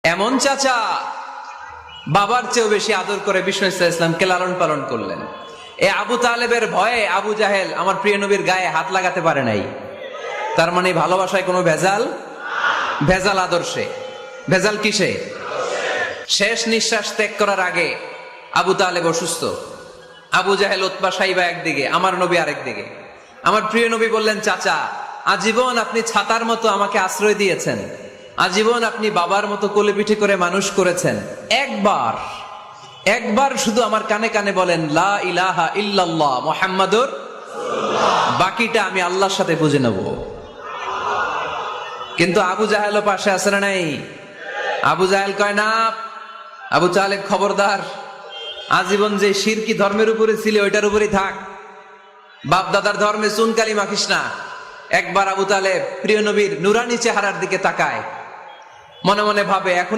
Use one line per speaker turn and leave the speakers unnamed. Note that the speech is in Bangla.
এমন চাচা বাবার চেয়েও বেশি আদর করে বিষ্ণু ইসলামকে লালন পালন করলেন। এ আবু তালেবের ভয়ে আবু জাহেল আমার প্রিয় নবীর গায়ে হাত লাগাতে পারে নাই। তার মানে ভালোবাসায় কোনো ভেজাল? ভেজাল আদর্শে। ভেজাল কিসে? শেষ নিঃশ্বাস ত্যাগ করার আগে আবু তালেব অসুস্থ, আবু জাহেল উতবা সাইবা একদিকে, আমার নবী আরেক দিকে। আমার প্রিয় নবী বললেন, চাচা আজীবন আপনি ছাতার মতো আমাকে আশ্রয় দিয়েছেন, আজীবন আপনি বাবার মতো কোলে পিঠে করে মানুষ করেছেন, একবার শুধু আমার কানে কানে বলেন লা ইলাহা ইল্লাল্লাহ মুহাম্মাদুর, বাকিটা আমি আল্লাহর সাথে বুঝে নেব। কিন্তু আবু জাহেলও পাশে আছে না নাই? আবু জাহেল কয় না, আবু তালেব খবরদার, আজীবন যে শিরকি ধর্মের উপরে ছিল ওইটার উপরেই থাক, বাপ দাদার ধর্মে চুনকালি মাখিস না। একবার আবু তালেব প্রিয় নবীর নুরানি চেহারার দিকে তাকায়, মনে মনে ভাবে এখন